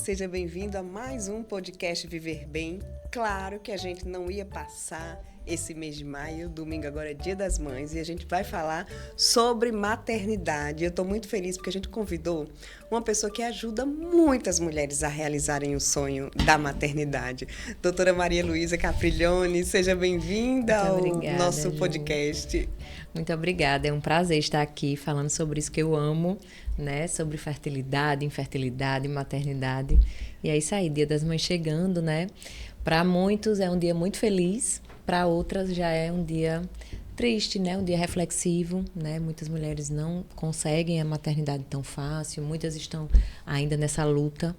seja bem-vindo a mais um podcast Viver Bem. Claro que a gente não ia passar esse mês de maio, domingo agora é Dia das Mães, e a gente vai falar sobre maternidade. Eu estou muito feliz porque a gente convidou uma pessoa que ajuda muitas mulheres a realizarem o sonho da maternidade. Doutora Maria Luísa Capriglione, seja bem-vinda ao nosso podcast. Muito obrigada, é um prazer estar aqui falando sobre isso que eu amo, né? Sobre fertilidade, infertilidade, maternidade. E é isso aí, Dia das Mães chegando, né? Para muitos é um dia muito feliz, para outras já é um dia triste, né? Um dia reflexivo, né? Muitas mulheres não conseguem a maternidade tão fácil, muitas estão ainda nessa luta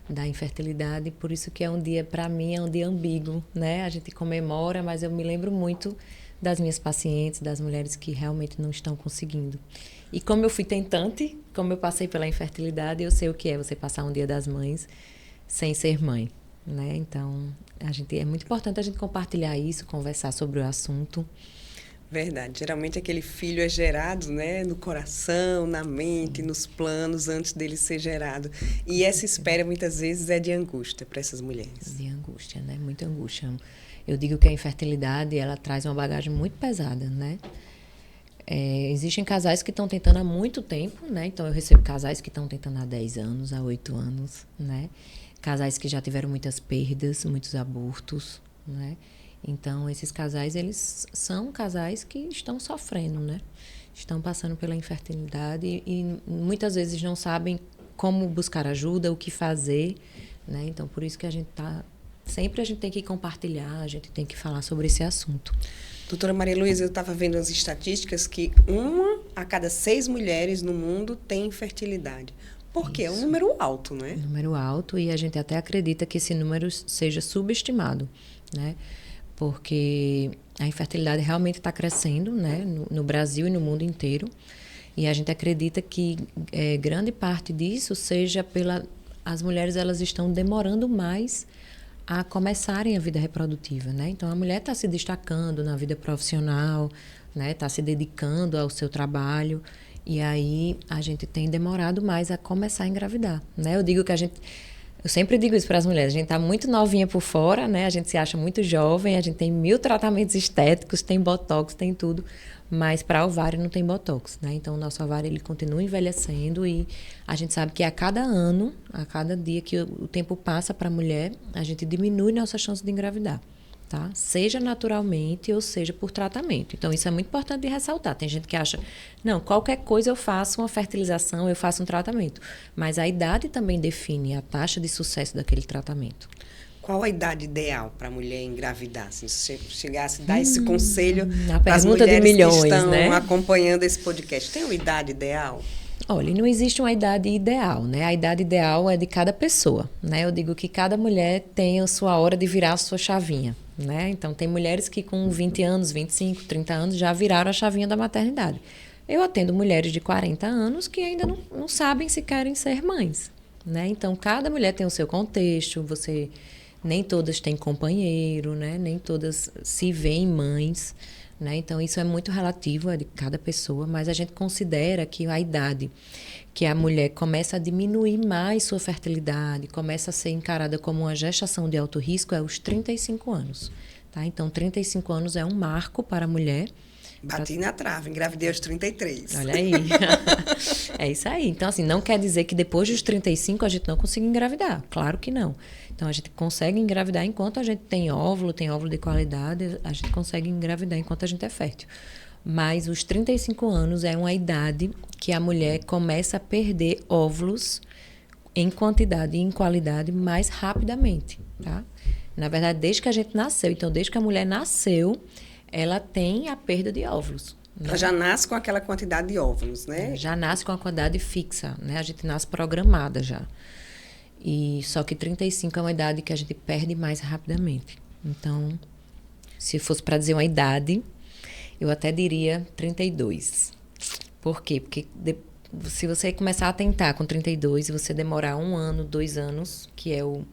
da infertilidade, por isso que é um dia, para mim, é um dia ambíguo, né? A gente comemora, mas eu me lembro muito das minhas pacientes, das mulheres que realmente não estão conseguindo. E como eu fui tentante, como eu passei pela infertilidade, eu sei o que é você passar um Dia das Mães sem ser mãe, né? Então, é muito importante a gente compartilhar isso, conversar sobre o assunto. Verdade. Geralmente aquele filho é gerado, né, no coração, na mente, nos planos, antes dele ser gerado. E essa espera, muitas vezes, é de angústia para essas mulheres. De angústia, né? Muita angústia. Eu digo que a infertilidade, ela traz uma bagagem muito pesada, né? Existem casais que estão tentando há muito tempo, né? Então, eu recebo casais que estão tentando há 10 anos, há 8 anos, né? Casais que já tiveram muitas perdas, muitos abortos, né? Então, esses casais, eles são casais que estão sofrendo, né? Estão passando pela infertilidade e muitas vezes não sabem como buscar ajuda, o que fazer, né? Então, por isso que a gente sempre a gente tem que compartilhar, a gente tem que falar sobre esse assunto. Doutora Maria Luísa, eu estava vendo as estatísticas que 1 a cada 6 mulheres no mundo tem infertilidade. Por quê? É um número alto, não é? Um número alto, e a gente até acredita que esse número seja subestimado, né? Porque a infertilidade realmente está crescendo, né? No Brasil e no mundo inteiro. E a gente acredita que grande parte disso seja as mulheres, elas estão demorando mais a começarem a vida reprodutiva, né? Então, a mulher está se destacando na vida profissional, né? Está se dedicando ao seu trabalho, e aí a gente tem demorado mais a começar a engravidar, né? Eu sempre digo isso para as mulheres, a gente está muito novinha por fora, né? A gente se acha muito jovem, a gente tem 1000 tratamentos estéticos, tem botox, tem tudo, mas para ovário não tem botox, né? Então, o nosso ovário, ele continua envelhecendo, e a gente sabe que a cada ano, a cada dia que o tempo passa para a mulher, a gente diminui nossa chance de engravidar, tá? Seja naturalmente ou seja por tratamento. Então, isso é muito importante de ressaltar. Tem gente que acha, não, qualquer coisa eu faço uma fertilização, eu faço um tratamento. Mas a idade também define a taxa de sucesso daquele tratamento. Qual a idade ideal para a mulher engravidar? Se você chegasse a dar esse conselho para as mulheres de milhões, que estão, né, acompanhando esse podcast, tem uma idade ideal? Olha, não existe uma idade ideal, né? A idade ideal é de cada pessoa, né? Eu digo que cada mulher tem a sua hora de virar a sua chavinha, né? Então, tem mulheres que com 20 anos, 25, 30 anos já viraram a chavinha da maternidade. Eu atendo mulheres de 40 anos que ainda não sabem se querem ser mães, né? Então, cada mulher tem o seu contexto, nem todas têm companheiro, né? Nem todas se veem mães, né? Então, isso é muito relativo, é de cada pessoa, mas a gente considera que a idade que a mulher começa a diminuir mais sua fertilidade, começa a ser encarada como uma gestação de alto risco, é os 35 anos. Tá? Então, 35 anos é um marco para a mulher. Bati na trave, engravidei aos 33. Olha aí. É isso aí. Então, assim, não quer dizer que depois dos 35 a gente não consiga engravidar. Claro que não. Então, a gente consegue engravidar enquanto a gente tem óvulo de qualidade, a gente consegue engravidar enquanto a gente é fértil. Mas os 35 anos é uma idade que a mulher começa a perder óvulos em quantidade e em qualidade mais rapidamente, tá? Na verdade, desde que a gente nasceu, então desde que a mulher nasceu, ela tem a perda de óvulos. Né? Ela já nasce com aquela quantidade de óvulos, né? Já nasce com a quantidade fixa, né? A gente nasce programada já. E só que 35 é uma idade que a gente perde mais rapidamente. Então, se fosse para dizer uma idade, eu até diria 32. Por quê? Porque se você começar a tentar com 32 e você demorar 1 ano, 2 anos, que é o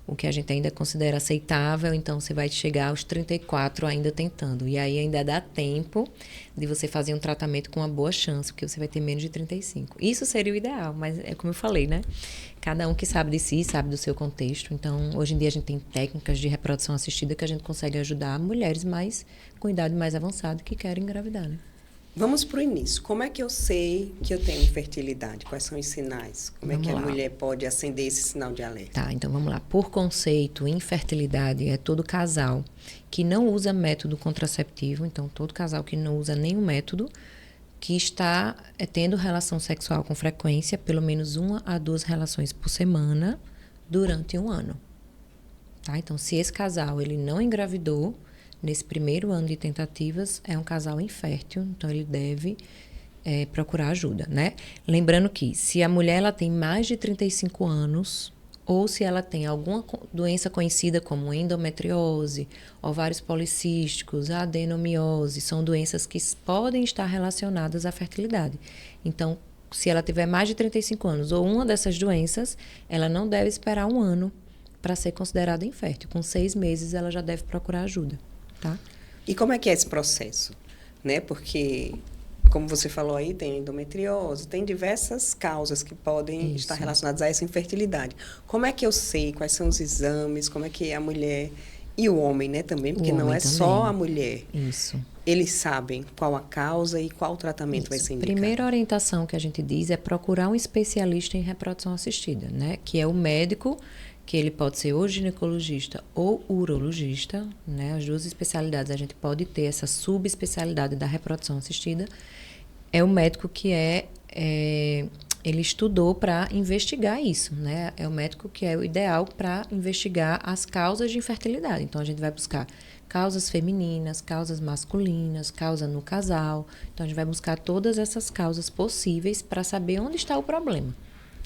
o que a gente ainda considera aceitável, então você vai chegar aos 34 ainda tentando. E aí ainda dá tempo de você fazer um tratamento com uma boa chance, porque você vai ter menos de 35. Isso seria o ideal, mas é como eu falei, né? Cada um que sabe de si, sabe do seu contexto. Então, hoje em dia a gente tem técnicas de reprodução assistida que a gente consegue ajudar mulheres mais com idade mais avançada que querem engravidar, né? Vamos para o início. Como é que eu sei que eu tenho infertilidade? Quais são os sinais? Como é que a mulher pode acender esse sinal de alerta? Tá, então vamos lá. Por conceito, infertilidade é todo casal que não usa método contraceptivo, então todo casal que não usa nenhum método, que está tendo relação sexual com frequência, pelo menos 1 a 2 relações por semana, durante um ano. Tá? Então, se esse casal ele não engravidou, nesse primeiro ano de tentativas, é um casal infértil, então ele deve procurar ajuda, né? Lembrando que se a mulher ela tem mais de 35 anos, ou se ela tem alguma doença conhecida como endometriose, ovários policísticos, adenomiose, são doenças que podem estar relacionadas à fertilidade. Então, se ela tiver mais de 35 anos ou uma dessas doenças, ela não deve esperar um ano para ser considerada infértil. Com 6 meses, ela já deve procurar ajuda. Tá? E como é que é esse processo? Né? Porque, como você falou aí, tem endometriose, tem diversas causas que podem estar relacionadas a essa infertilidade. Como é que eu sei quais são os exames, como é que a mulher e o homem, né, também, porque não é também. Só a mulher. Isso. Eles sabem qual a causa e qual o tratamento vai ser indicado. Primeira orientação que a gente diz é procurar um especialista em reprodução assistida, né? Que é o médico, que ele pode ser ou ginecologista ou urologista, né? As duas especialidades, a gente pode ter essa subespecialidade da reprodução assistida. É o médico que ele estudou para investigar isso, né? É o médico que é o ideal para investigar as causas de infertilidade. Então, a gente vai buscar causas femininas, causas masculinas, causa no casal. Então, a gente vai buscar todas essas causas possíveis para saber onde está o problema.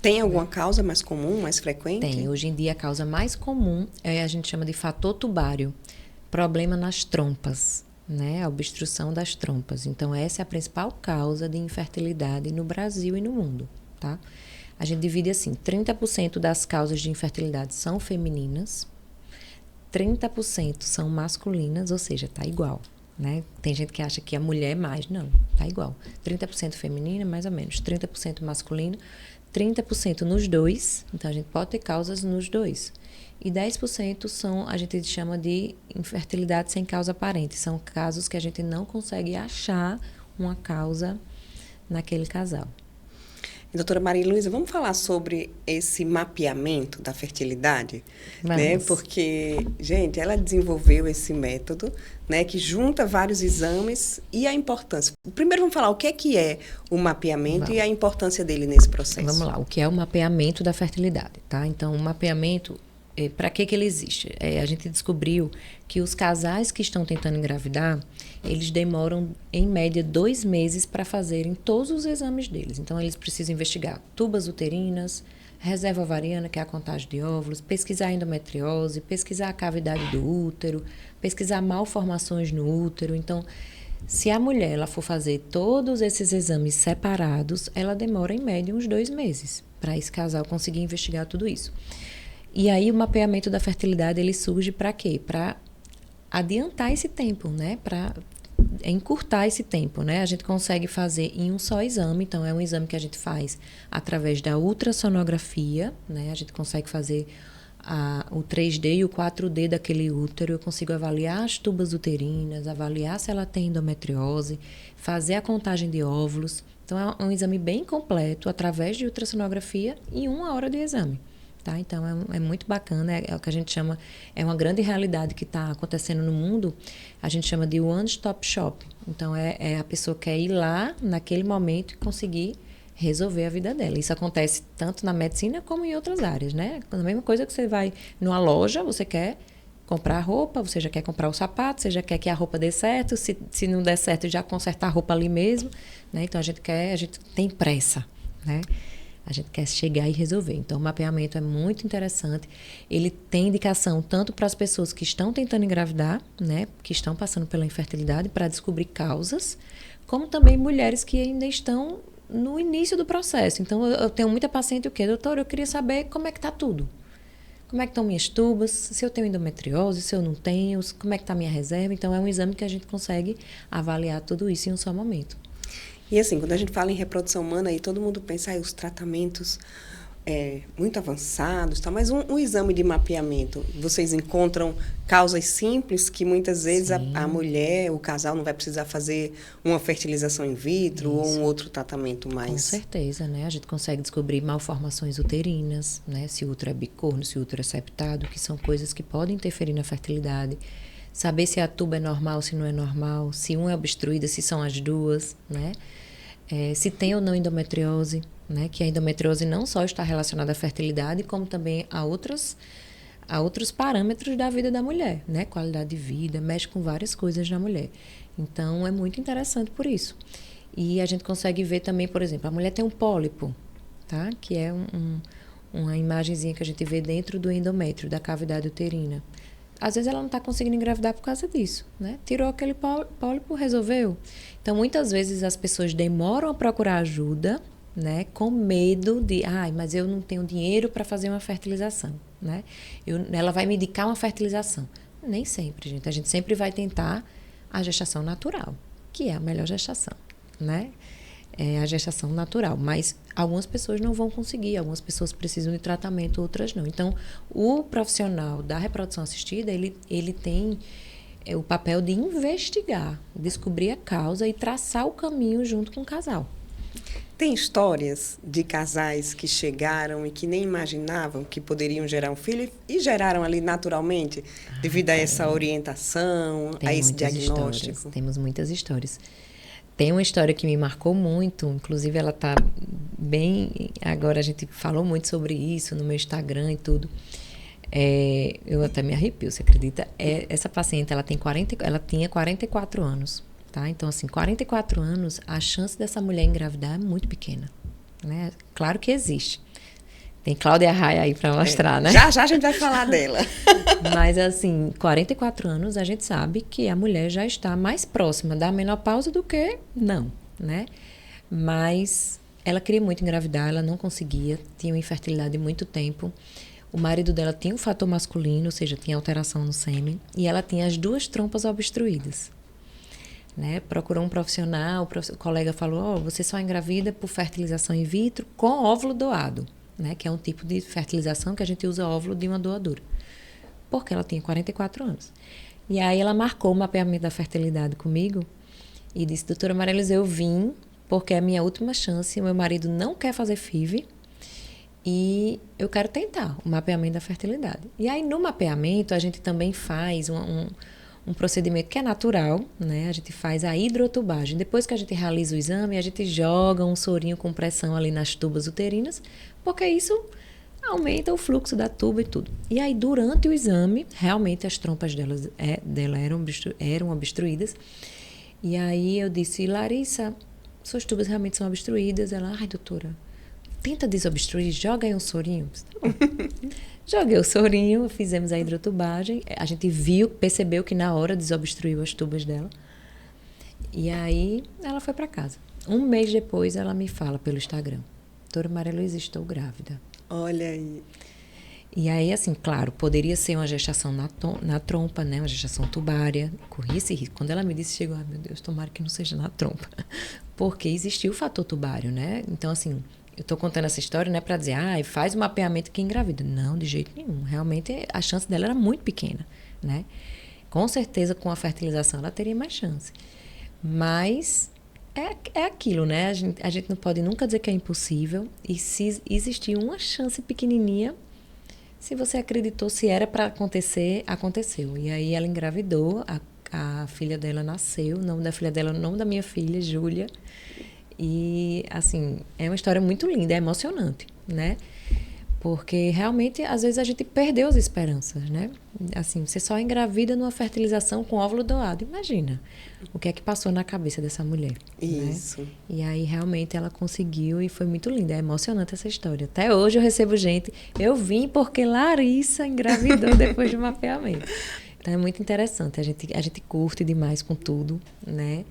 Tem alguma causa mais comum, mais frequente? Tem. Hoje em dia, a causa mais comum a gente chama de fator tubário. Problema nas trompas, né? A obstrução das trompas. Então, essa é a principal causa de infertilidade no Brasil e no mundo, tá? A gente divide assim, 30% das causas de infertilidade são femininas, 30% são masculinas, ou seja, tá igual, né? Tem gente que acha que a mulher é mais, não, tá igual. 30% feminina, mais ou menos, 30% masculino, 30% nos dois, então a gente pode ter causas nos dois. E 10% são, a gente chama de infertilidade sem causa aparente. São casos que a gente não consegue achar uma causa naquele casal. Doutora Maria Luísa, vamos falar sobre esse mapeamento da fertilidade? Né? Porque, gente, ela desenvolveu esse método, né, que junta vários exames e a importância. Primeiro vamos falar o que é o mapeamento e a importância dele nesse processo. Vamos lá, o que é o mapeamento da fertilidade, tá? Então, o mapeamento, para que ele existe? A gente descobriu que os casais que estão tentando engravidar, eles demoram, em média, 2 meses para fazerem todos os exames deles. Então, eles precisam investigar tubas uterinas, reserva ovariana, que é a contagem de óvulos, pesquisar a endometriose, pesquisar a cavidade do útero, pesquisar malformações no útero. Então, se a mulher ela for fazer todos esses exames separados, ela demora, em média, uns 2 meses para esse casal conseguir investigar tudo isso. E aí, o mapeamento da fertilidade, ele surge para quê? Para adiantar esse tempo, né? Para encurtar esse tempo, né? A gente consegue fazer em um só exame. Então, é um exame que a gente faz através da ultrassonografia, né? A gente consegue fazer o 3D e o 4D daquele útero. Eu consigo avaliar as tubas uterinas, avaliar se ela tem endometriose, fazer a contagem de óvulos. Então, é um exame bem completo, através de ultrassonografia e 1 hora de exame. Tá? Então, é muito bacana, é o que a gente chama, é uma grande realidade que está acontecendo no mundo, a gente chama de one stop shop. Então, a pessoa quer ir lá, naquele momento, e conseguir resolver a vida dela. Isso acontece tanto na medicina como em outras áreas, né? A mesma coisa que você vai numa loja, você quer comprar roupa, você já quer comprar o sapato, você já quer que a roupa dê certo, se não der certo, já consertar a roupa ali mesmo, né? Então, a gente tem pressa, né? A gente quer chegar e resolver. Então, o mapeamento é muito interessante. Ele tem indicação tanto para as pessoas que estão tentando engravidar, né, que estão passando pela infertilidade, para descobrir causas, como também mulheres que ainda estão no início do processo. Então, eu tenho muita paciente, doutor, eu queria saber como é que está tudo. como é que estão minhas tubas, se eu tenho endometriose, se eu não tenho, como é que está a minha reserva. Então, é um exame que a gente consegue avaliar tudo isso em um só momento. E assim, quando a gente fala em reprodução humana, aí todo mundo pensa os tratamentos muito avançados, tá? Mas um exame de mapeamento, vocês encontram causas simples que muitas vezes a mulher, o casal não vai precisar fazer uma fertilização in vitro ou um outro tratamento mais... Com certeza, né? A gente consegue descobrir malformações uterinas, né? Se o útero é bicorno, se o útero é septado, que são coisas que podem interferir na fertilidade. Saber se a tuba é normal, se não é normal, se uma é obstruída, se são as duas, né? Se tem ou não endometriose, né? Que a endometriose não só está relacionada à fertilidade, como também a outros parâmetros da vida da mulher, né? Qualidade de vida, mexe com várias coisas na mulher. Então, é muito interessante por isso. E a gente consegue ver também, por exemplo, a mulher tem um pólipo, tá? Que é uma imagenzinha que a gente vê dentro do endométrio, da cavidade uterina. Às vezes ela não está conseguindo engravidar por causa disso, né? Tirou aquele pólipo, resolveu. Então, muitas vezes as pessoas demoram a procurar ajuda, né? Com medo de, mas eu não tenho dinheiro para fazer uma fertilização, né? Ela vai me indicar uma fertilização. Nem sempre, gente. A gente sempre vai tentar a gestação natural, que é a melhor gestação, né? É a gestação natural, mas algumas pessoas não vão conseguir, algumas pessoas precisam de tratamento, outras não. Então, o profissional da reprodução assistida, ele tem o papel de investigar, descobrir a causa e traçar o caminho junto com o casal. Tem histórias de casais que chegaram e que nem imaginavam que poderiam gerar um filho e geraram ali naturalmente, devido a essa orientação, a esse diagnóstico? Temos muitas histórias. Tem uma história que me marcou muito, inclusive ela está bem... Agora a gente falou muito sobre isso no meu Instagram e tudo. Eu até me arrepio, você acredita? Essa paciente, ela tinha 44 anos, tá? Então, assim, 44 anos, a chance dessa mulher engravidar é muito pequena, né? Claro que existe. Tem Cláudia Raia aí para mostrar, né? Já a gente vai falar dela. Mas, assim, 44 anos, a gente sabe que a mulher já está mais próxima da menopausa do que não, né? Mas ela queria muito engravidar, ela não conseguia, tinha uma infertilidade de muito tempo. O marido dela tinha um fator masculino, ou seja, tinha alteração no sêmen, e ela tinha as duas trompas obstruídas, né? Procurou um profissional, o colega falou, você só engravida por fertilização in vitro com óvulo doado, né? Que é um tipo de fertilização que a gente usa óvulo de uma doadora. Porque ela tinha 44 anos. E aí ela marcou o mapeamento da fertilidade comigo e disse, doutora Maria Elisa, eu vim porque é a minha última chance, o meu marido não quer fazer FIV e eu quero tentar o mapeamento da fertilidade. E aí no mapeamento a gente também faz um procedimento que é natural, né? A gente faz a hidrotubagem. Depois que a gente realiza o exame, a gente joga um sorinho com pressão ali nas tubas uterinas, porque isso aumenta o fluxo da tuba e tudo. E aí, durante o exame, realmente as trompas dela eram obstruídas. E aí eu disse, Larissa, suas tubas realmente são obstruídas. Ela, doutora, tenta desobstruir, joga aí um sorinho. Tá bom. Joguei o sorinho, fizemos a hidrotubagem. A gente percebeu que na hora desobstruiu as tubas dela. E aí ela foi para casa. Um mês depois ela me fala pelo Instagram, doutora Maria Luísa, estou grávida. Olha aí. E aí, assim, claro, poderia ser uma gestação na trompa, né? Uma gestação tubária. Corri esse risco. Quando ela me disse, chegou, meu Deus, tomara que não seja na trompa. Porque existiu o fator tubário, né? Então, assim, eu tô contando essa história, não é para dizer, faz o mapeamento que engravida. Não, de jeito nenhum. Realmente, a chance dela era muito pequena, né? Com certeza, com a fertilização, ela teria mais chance. Mas é aquilo, né? A gente não pode nunca dizer que é impossível. E se existir uma chance pequenininha, se você acreditou, se era para acontecer, aconteceu. E aí ela engravidou, a filha dela nasceu, o nome da filha dela, o nome da minha filha, Júlia. E, assim, é uma história muito linda, é emocionante, né? Porque, realmente, às vezes a gente perdeu as esperanças, né? Assim, você só engravida numa fertilização com óvulo doado. Imagina o que é que passou na cabeça dessa mulher. Isso. Né? E aí, realmente, ela conseguiu e foi muito linda. É emocionante essa história. Até hoje eu recebo gente, eu vim porque Larissa engravidou depois do mapeamento. Então, é muito interessante. A gente curte demais com tudo, né?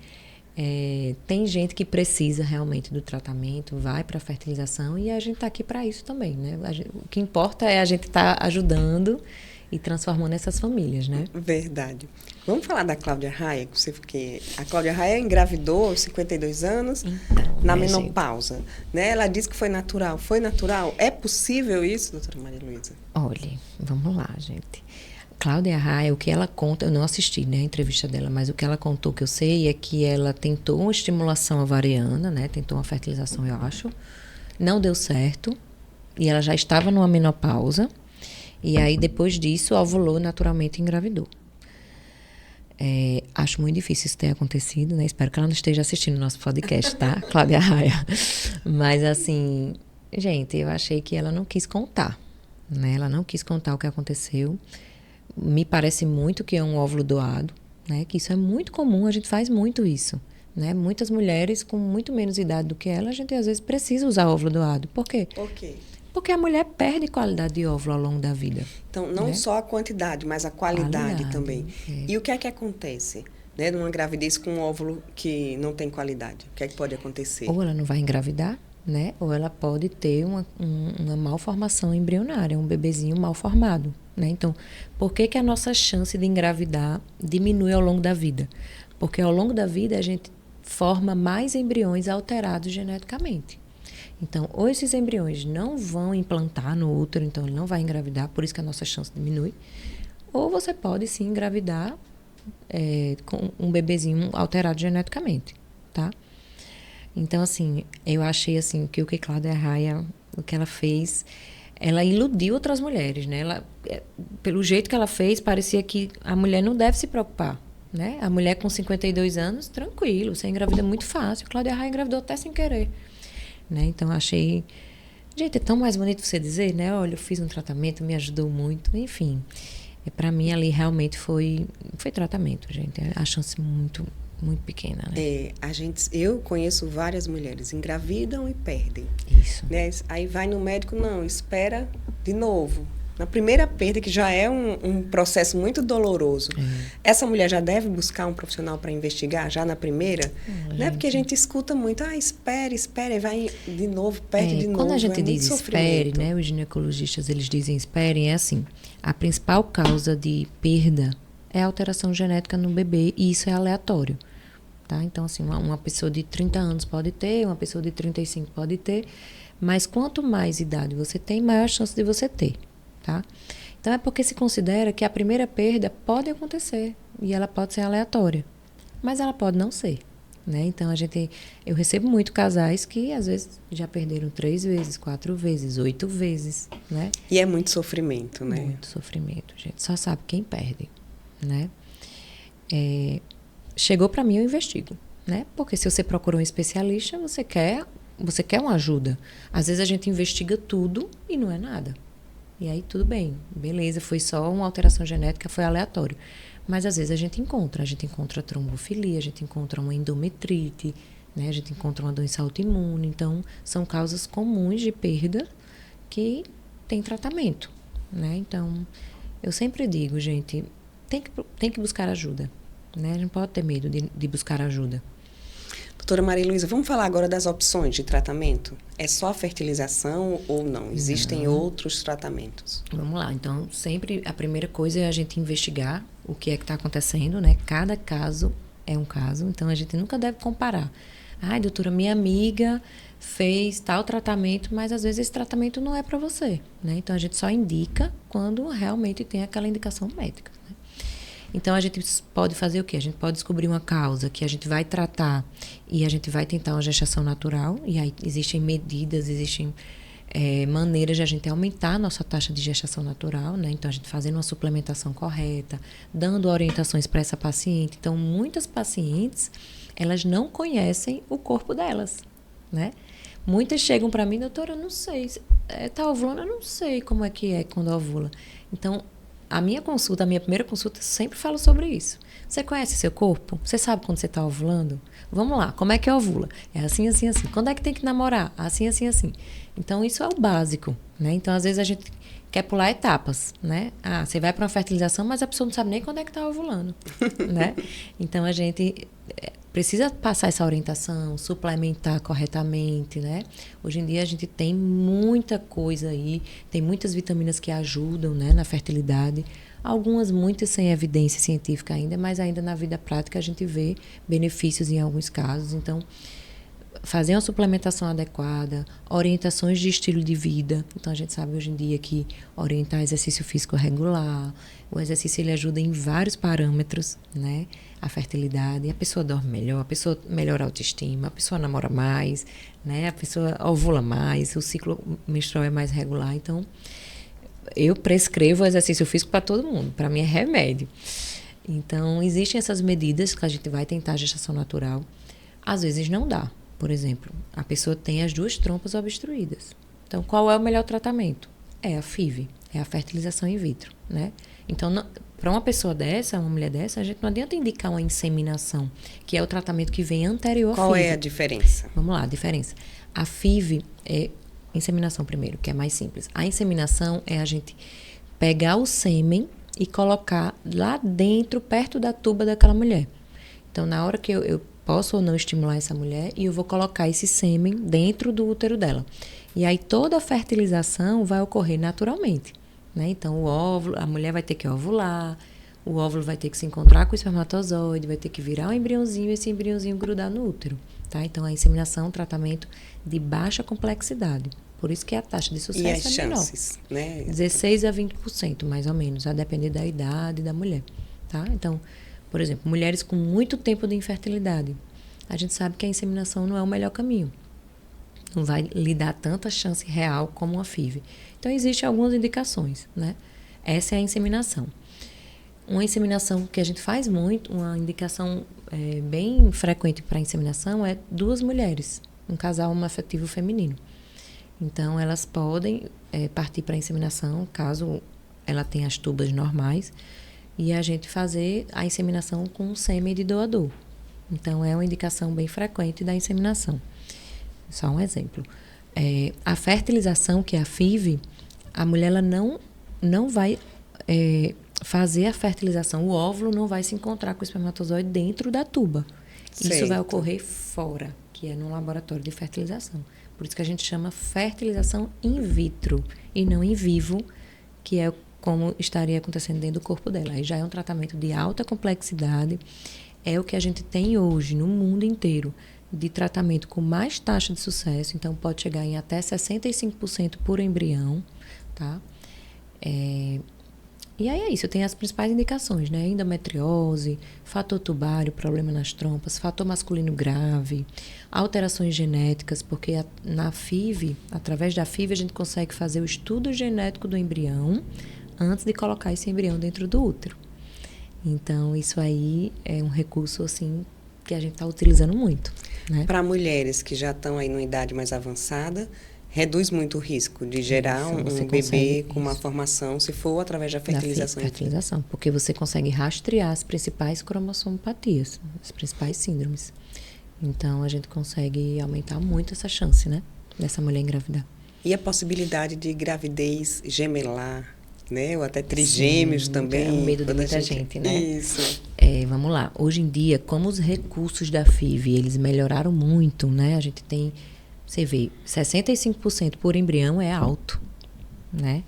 Tem gente que precisa realmente do tratamento, vai para a fertilização e a gente está aqui para isso também, né? O que importa é a gente estar ajudando e transformando essas famílias, né? Verdade. Vamos falar da Cláudia Raia, porque a Cláudia Raia engravidou aos 52 anos, então, na menopausa, né? Ela disse que foi natural. Foi natural? É possível isso, doutora Maria Luísa? Olha, vamos lá, gente. Cláudia Raia, o que ela conta, eu não assisti, né, a entrevista dela, mas o que ela contou que eu sei é que ela tentou uma estimulação ovariana, né, tentou uma fertilização, eu acho, não deu certo, e ela já estava numa menopausa, e aí depois disso ovulou naturalmente e engravidou. Acho muito difícil isso ter acontecido, né, espero que ela não esteja assistindo o nosso podcast, tá, Cláudia Raia? Mas assim, gente, eu achei que ela não quis contar, né, ela não quis contar o que aconteceu. Me parece muito que é um óvulo doado, né? Que isso é muito comum, a gente faz muito isso, né? Muitas mulheres com muito menos idade do que ela, a gente às vezes precisa usar óvulo doado. Por quê? Por quê? Porque a mulher perde qualidade de óvulo ao longo da vida. Então, não né? só a quantidade, mas a qualidade também. É. E o que é que acontece, né? Numa gravidez com um óvulo que não tem qualidade? O que é que pode acontecer? Ou ela não vai engravidar, né? Ou ela pode ter uma malformação embrionária, um bebezinho mal formado. Né? Então, por que a nossa chance de engravidar diminui ao longo da vida? Porque ao longo da vida a gente forma mais embriões alterados geneticamente. Então, ou esses embriões não vão implantar no útero, então ele não vai engravidar, por isso que a nossa chance diminui. Ou você pode sim engravidar com um bebezinho alterado geneticamente, tá? Então, assim, eu achei assim que o que Cláudia Raia, o que ela fez, ela iludiu outras mulheres, né? Ela, pelo jeito que ela fez, parecia que a mulher não deve se preocupar, né? A mulher com 52 anos, tranquilo, você engravida muito fácil. Cláudia Raia engravidou até sem querer, né? Então, achei... Gente, é tão mais bonito você dizer, né? Olha, eu fiz um tratamento, me ajudou muito, enfim. Para mim, ali realmente foi tratamento, gente. A chance muito pequena, né? Eu conheço várias mulheres, engravidam e perdem. Isso. Né? Aí vai no médico, não, espera de novo. Na primeira perda, que já é um processo muito doloroso, essa mulher já deve buscar um profissional para investigar, já na primeira? Né? Porque a gente escuta muito, espere, e vai de novo, perde de novo. Quando a gente diz espere, né? Os ginecologistas, eles dizem esperem, é assim, a principal causa de perda é a alteração genética no bebê, e isso é aleatório. Tá? Então, assim, uma pessoa de 30 anos pode ter, uma pessoa de 35 pode ter, mas quanto mais idade você tem, maior a chance de você ter, tá? Então, é porque se considera que a primeira perda pode acontecer, e ela pode ser aleatória, mas ela pode não ser, né? Então, eu recebo muito casais que, às vezes, já perderam 3 vezes, 4 vezes, 8 vezes, né? E é muito sofrimento, né? Muito sofrimento, gente. Só sabe quem perde, né? Chegou para mim, eu investigo, né? Porque se você procurou um especialista, você quer uma ajuda. Às vezes a gente investiga tudo e não é nada. E aí tudo bem, beleza, foi só uma alteração genética, foi aleatório. Mas às vezes a gente encontra trombofilia, a gente encontra uma endometrite, né? A gente encontra uma doença autoimune. Então, são causas comuns de perda que tem tratamento, né? Então, eu sempre digo, gente, tem que buscar ajuda. Né? A gente não pode ter medo de buscar ajuda. Doutora Maria Luísa, vamos falar agora das opções de tratamento? É só a fertilização ou não? Existem outros tratamentos? Vamos lá. Então, sempre a primeira coisa é a gente investigar o que é que está acontecendo, né? Cada caso é um caso, então a gente nunca deve comparar. Ai, doutora, minha amiga fez tal tratamento, mas às vezes esse tratamento não é para você, né? Então, a gente só indica quando realmente tem aquela indicação médica. Então, a gente pode fazer o quê? A gente pode descobrir uma causa que a gente vai tratar e a gente vai tentar uma gestação natural. E aí existem medidas, existem maneiras de a gente aumentar a nossa taxa de gestação natural, né? Então, a gente fazendo uma suplementação correta, dando orientações para essa paciente. Então, muitas pacientes, elas não conhecem o corpo delas, né? Muitas chegam para mim, doutora, eu não sei, tá ovulando, eu não sei como é que é quando ovula. Então, a minha primeira consulta, eu sempre falo sobre isso. Você conhece seu corpo? Você sabe quando você está ovulando? Vamos lá, como é que ovula? É assim, assim, assim. Quando é que tem que namorar? Assim, assim, assim. Então, isso é o básico, né? Então, às vezes, a gente quer pular etapas, né? Você vai para uma fertilização, mas a pessoa não sabe nem quando é que está ovulando, né? Então, a gente precisa passar essa orientação, suplementar corretamente, né? Hoje em dia a gente tem muita coisa aí, tem muitas vitaminas que ajudam, né, na fertilidade. Algumas muitas sem evidência científica ainda, mas ainda na vida prática a gente vê benefícios em alguns casos. Então, fazer uma suplementação adequada, orientações de estilo de vida. Então, a gente sabe hoje em dia que orientar exercício físico regular, o exercício ele ajuda em vários parâmetros, né? A fertilidade, a pessoa dorme melhor, a pessoa melhora a autoestima, a pessoa namora mais, né? A pessoa ovula mais, o ciclo menstrual é mais regular. Então, eu prescrevo exercício físico para todo mundo. Para mim é remédio. Então, existem essas medidas que a gente vai tentar a gestação natural. Às vezes não dá. Por exemplo, a pessoa tem as 2 trompas obstruídas. Então, qual é o melhor tratamento? É a FIV, é a fertilização in vitro, né? Então, para uma pessoa dessa, uma mulher dessa, a gente não adianta indicar uma inseminação, que é o tratamento que vem anterior à FIV. Qual é a diferença? Vamos lá, a diferença. A FIV é inseminação primeiro, que é mais simples. A inseminação é a gente pegar o sêmen e colocar lá dentro, perto da tuba daquela mulher. Então, na hora que eu posso ou não estimular essa mulher e eu vou colocar esse sêmen dentro do útero dela. E aí toda a fertilização vai ocorrer naturalmente, né? Então o óvulo, a mulher vai ter que ovular, o óvulo vai ter que se encontrar com o espermatozoide, vai ter que virar um embriãozinho e esse embriãozinho grudar no útero, tá? Então a inseminação é um tratamento de baixa complexidade. Por isso que a taxa de sucesso e as é menor. chances, né? 16 a 20%, mais ou menos, a depender da idade da mulher, tá? Então, por exemplo, mulheres com muito tempo de infertilidade. A gente sabe que a inseminação não é o melhor caminho. Não vai lhe dar tanta chance real como uma FIV. Então, existem algumas indicações, né? Essa é a inseminação. Uma inseminação que a gente faz muito, uma indicação bem frequente para a inseminação é 2 mulheres, um casal homoafetivo feminino. Então, elas podem partir para a inseminação, caso ela tenha as tubas normais, e a gente fazer a inseminação com sêmen de doador. Então, é uma indicação bem frequente da inseminação. Só um exemplo. A fertilização, que é a FIV, a mulher ela não vai fazer a fertilização. O óvulo não vai se encontrar com o espermatozoide dentro da tuba. Certo. Isso vai ocorrer fora, que é no laboratório de fertilização. Por isso que a gente chama fertilização in vitro e não in vivo, que é como estaria acontecendo dentro do corpo dela. Aí já é um tratamento de alta complexidade. É o que a gente tem hoje no mundo inteiro de tratamento com mais taxa de sucesso. Então, pode chegar em até 65% por embrião, tá? E aí é isso, tem as principais indicações, né? Endometriose, fator tubário, problema nas trompas, fator masculino grave, alterações genéticas, porque na FIV, através da FIV, a gente consegue fazer o estudo genético do embrião antes de colocar esse embrião dentro do útero. Então, isso aí é um recurso, assim, que a gente está utilizando muito, né? Para mulheres que já estão aí numa idade mais avançada, reduz muito o risco de gerar um bebê com uma formação, se for através da fertilização. Da fertilização, porque você consegue rastrear as principais cromossomopatias, as principais síndromes. Então, a gente consegue aumentar muito essa chance, né, dessa mulher engravidar. E a possibilidade de gravidez gemelar, né? Ou até trigêmeos. Sim, também. É o medo de muita gente, né? Isso. Vamos lá. Hoje em dia, como os recursos da FIV, eles melhoraram muito, né? A gente tem, você vê, 65% por embrião é alto, né?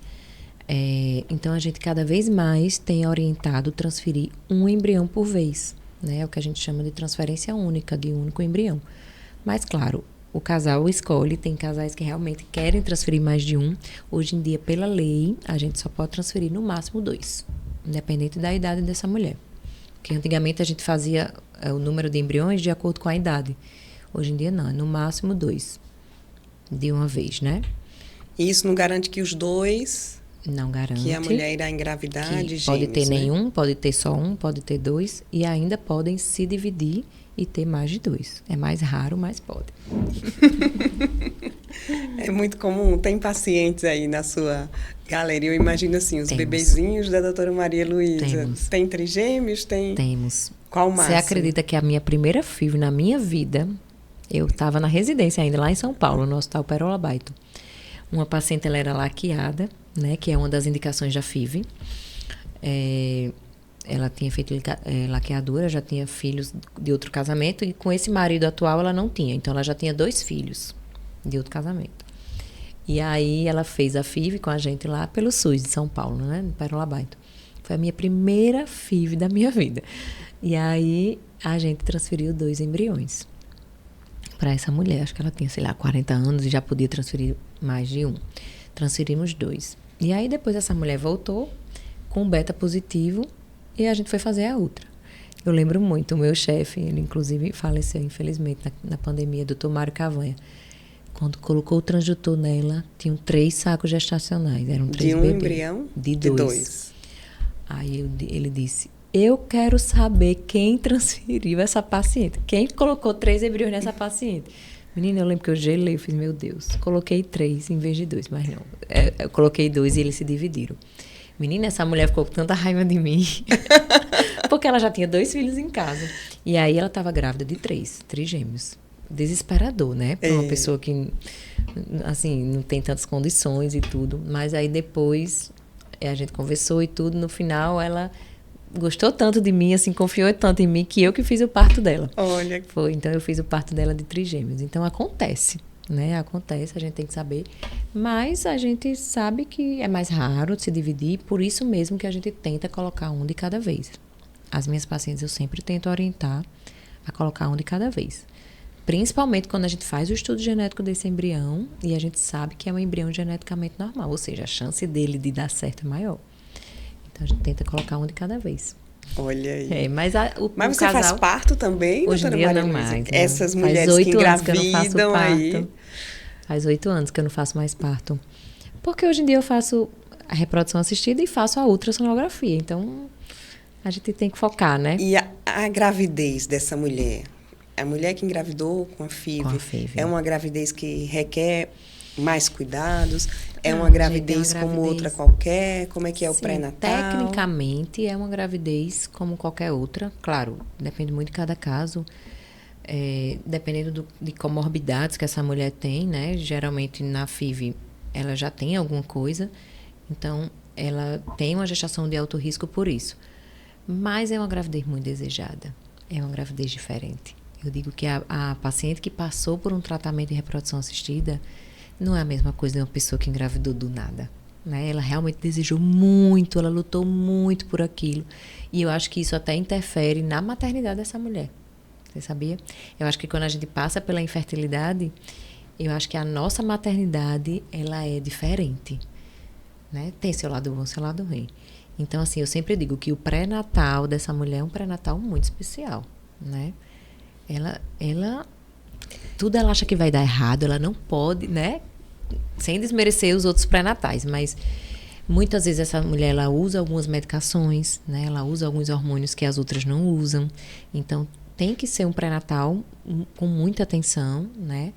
Então, a gente cada vez mais tem orientado transferir um embrião por vez, né? É o que a gente chama de transferência única, de um único embrião. Mas, claro, o casal escolhe, tem casais que realmente querem transferir mais de um. Hoje em dia, pela lei, a gente só pode transferir no máximo 2, independente da idade dessa mulher. Porque antigamente a gente fazia o número de embriões de acordo com a idade. Hoje em dia não, é no máximo 2, de uma vez, né? E isso não garante que os 2... Não garante. Que a mulher irá engravidar de gêmeos, pode ter né? nenhum, pode ter só um, pode ter 2, e ainda podem se dividir e ter mais de 2. É mais raro, mas pode. É muito comum. Tem pacientes aí na sua galeria. Eu imagino assim, os Temos. bebezinhos da doutora Maria Luísa. Temos. Tem trigêmeos? Temos. Qual o máximo? Você acredita que a minha primeira FIV na minha vida, eu estava na residência ainda, lá em São Paulo, no Hospital Perola Baito. Uma paciente, ela era laqueada, né, que é uma das indicações da FIV. ela tinha feito laqueadura, já tinha filhos de outro casamento, e com esse marido atual ela não tinha. Então, ela já tinha 2 filhos de outro casamento. E aí, ela fez a FIV com a gente lá pelo SUS de São Paulo, né? No Pérola Baito. Foi a minha primeira FIV da minha vida. E aí, a gente transferiu 2 embriões para essa mulher. Acho que ela tinha, sei lá, 40 anos e já podia transferir mais de um. Transferimos 2. E aí, depois essa mulher voltou com beta positivo e a gente foi fazer a outra. Eu lembro muito, o meu chefe, ele inclusive faleceu, infelizmente, na pandemia, doutor Mário Cavanha. Quando colocou o transdutor nela, tinham 3 sacos gestacionais. Eram 3 bebês. De um embrião? De 2. Aí ele disse, eu quero saber quem transferiu essa paciente. Quem colocou 3 embriões nessa paciente? Menina, eu lembro que eu gelei, eu fiz, meu Deus. Coloquei 3 em vez de 2, mas não. Eu coloquei 2 e eles se dividiram. Menina, essa mulher ficou com tanta raiva de mim. Porque ela já tinha 2 filhos em casa. E aí ela estava grávida de 3 gêmeos. Desesperador, né? Para uma pessoa que, assim, não tem tantas condições e tudo. Mas aí depois a gente conversou e tudo. No final, ela gostou tanto de mim, assim, confiou tanto em mim, que eu que fiz o parto dela. Olha. Foi, então eu fiz o parto dela de trigêmeos. Então acontece, né? Acontece, a gente tem que saber. Mas a gente sabe que é mais raro de se dividir, por isso mesmo que a gente tenta colocar um de cada vez. As minhas pacientes eu sempre tento orientar a colocar um de cada vez. Principalmente quando a gente faz o estudo genético desse embrião e a gente sabe que é um embrião geneticamente normal, ou seja, a chance dele de dar certo é maior. Então a gente tenta colocar um de cada vez. Olha aí. Mas o você casal, faz parto também, hoje em dia não mais. Essas mulheres que engravidam aí. Faz 8 anos que eu não faço mais parto. Porque hoje em dia eu faço a reprodução assistida e faço a ultrassonografia. Então a gente tem que focar, né? E a gravidez dessa mulher? A mulher que engravidou com a FIV, é uma gravidez que requer mais cuidados? É uma gravidez como outra qualquer? Como é que é o pré-natal? Tecnicamente é uma gravidez como qualquer outra. Claro, depende muito de cada caso. Dependendo de comorbidades que essa mulher tem, né? Geralmente na FIV ela já tem alguma coisa. Então, ela tem uma gestação de alto risco por isso. Mas é uma gravidez muito desejada. É uma gravidez diferente. Eu digo que a paciente que passou por um tratamento de reprodução assistida não é a mesma coisa de uma pessoa que engravidou do nada, né? Ela realmente desejou muito, ela lutou muito por aquilo. E eu acho que isso até interfere na maternidade dessa mulher. Você sabia? Eu acho que quando a gente passa pela infertilidade, eu acho que a nossa maternidade, ela é diferente, né? Tem seu lado bom, seu lado ruim. Então, assim, eu sempre digo que o pré-natal dessa mulher é um pré-natal muito especial, né? Tudo ela acha que vai dar errado, ela não pode, né? Sem desmerecer os outros pré-natais, mas muitas vezes essa mulher, ela usa algumas medicações, né? Ela usa alguns hormônios que as outras não usam. Então, tem que ser um pré-natal com muita atenção, né?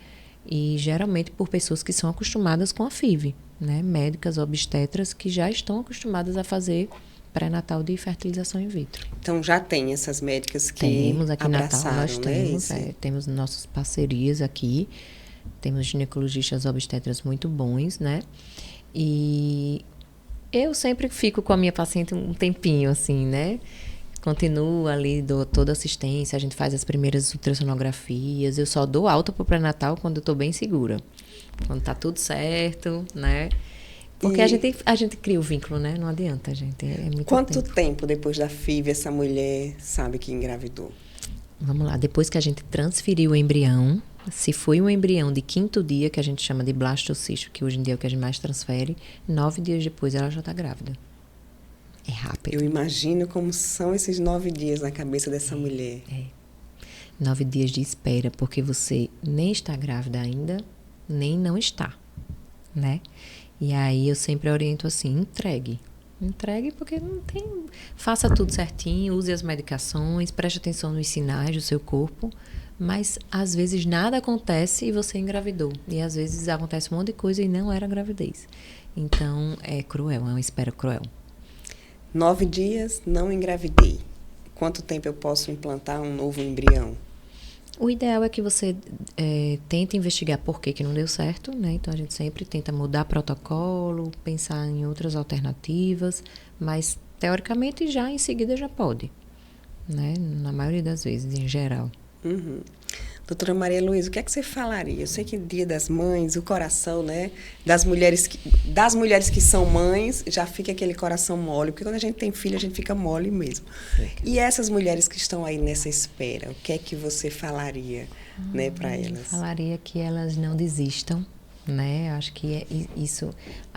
E geralmente por pessoas que são acostumadas com a FIV, né? Médicas, obstetras que já estão acostumadas a fazer pré-natal de fertilização in vitro. Então já tem essas médicas que temos aqui em Natal, nós temos, né? Temos nossas parcerias aqui, temos ginecologistas obstetras muito bons, né? E eu sempre fico com a minha paciente um tempinho, assim, né? Continuo ali, dou toda assistência, a gente faz as primeiras ultrassonografias, eu só dou alta pro pré-natal quando eu tô bem segura, quando tá tudo certo, né? Porque a gente cria o vínculo, né? Não adianta, gente. É muito Quanto tempo depois da FIV essa mulher sabe que engravidou? Vamos lá. Depois que a gente transferiu o embrião, se foi um embrião de 5º dia, que a gente chama de blastocisto, que hoje em dia é o que a gente mais transfere, 9 dias depois ela já está grávida. É rápido. Eu imagino como são esses 9 dias na cabeça dessa mulher. 9 dias de espera, porque você nem está grávida ainda, nem não está, né? E aí eu sempre oriento assim, entregue porque não tem... Faça tudo certinho, use as medicações, preste atenção nos sinais do seu corpo, mas às vezes nada acontece e você engravidou. E às vezes acontece um monte de coisa e não era gravidez. Então é cruel, é uma espera cruel. 9 dias, não engravidei. Quanto tempo eu posso implantar um novo embrião? O ideal é que você tente investigar por que não deu certo, né? Então, a gente sempre tenta mudar protocolo, pensar em outras alternativas, mas teoricamente já em seguida já pode, né? Na maioria das vezes, em geral. Uhum. Doutora Maria Luísa, o que é que você falaria? Eu sei que Dia das Mães, o coração, né, das mulheres que são mães, já fica aquele coração mole, porque quando a gente tem filho, a gente fica mole mesmo. E essas mulheres que estão aí nessa espera, o que é que você falaria, né, para elas? Falaria que elas não desistam, né? Acho que isso,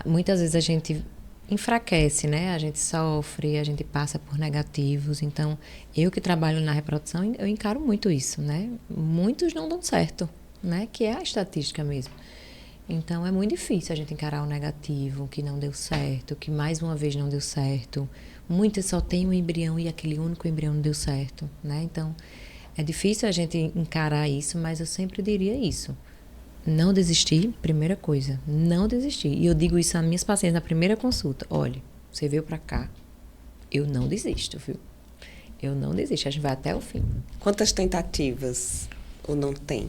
muitas vezes a gente enfraquece, né? A gente sofre, a gente passa por negativos. Então, eu que trabalho na reprodução, eu encaro muito isso, né? Muitos não dão certo, né? Que é a estatística mesmo. Então, é muito difícil a gente encarar o negativo, que não deu certo, que mais uma vez não deu certo. Muitas só têm um embrião e aquele único embrião não deu certo, né? Então, é difícil a gente encarar isso, mas eu sempre diria isso. Não desistir, primeira coisa, não desistir. E eu digo isso às minhas pacientes na primeira consulta. Olha, você veio pra cá, eu não desisto, viu? Eu não desisto, a gente vai até o fim. Quantas tentativas ou não tem?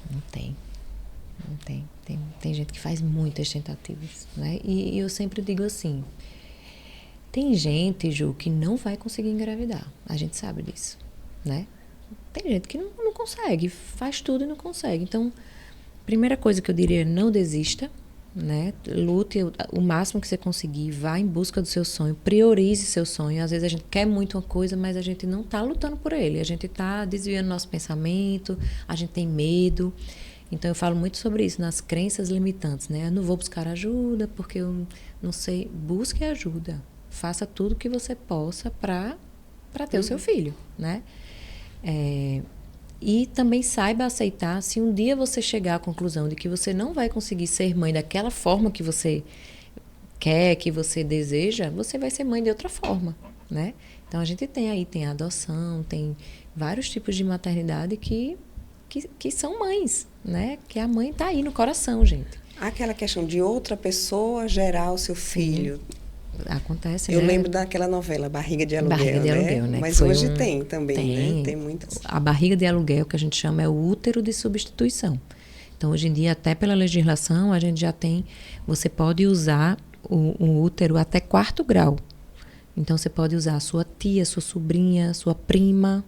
Não tem, não tem. Tem gente que faz muitas tentativas, né? E eu sempre digo assim, tem gente, Ju, que não vai conseguir engravidar. A gente sabe disso, né? Tem gente que não consegue, faz tudo e não consegue. Então, primeira coisa que eu diria, não desista, né? Lute o máximo que você conseguir, vá em busca do seu sonho, priorize seu sonho. Às vezes a gente quer muito uma coisa, mas a gente não está lutando por ele. A gente está desviando nosso pensamento, a gente tem medo. Então eu falo muito sobre isso, nas crenças limitantes, né? Eu não vou buscar ajuda porque eu não sei. Busque ajuda. Faça tudo o que você possa para ter o seu filho, né? E também saiba aceitar se um dia você chegar à conclusão de que você não vai conseguir ser mãe daquela forma que você quer, que você deseja, você vai ser mãe de outra forma, né? Então a gente tem a adoção, tem vários tipos de maternidade que são mães, né? Que a mãe está aí no coração, gente. Aquela questão de outra pessoa gerar o seu filho. Acontece, Eu né? lembro daquela novela Barriga de Aluguel, Barriga de Aluguel, né? Mas hoje tem também, tem, né? Tem muitas. A barriga de aluguel, que a gente chama, é o útero de substituição. Então, hoje em dia, até pela legislação, a gente já tem... Você pode usar o útero até 4º grau. Então, você pode usar a sua tia, sua sobrinha, sua prima,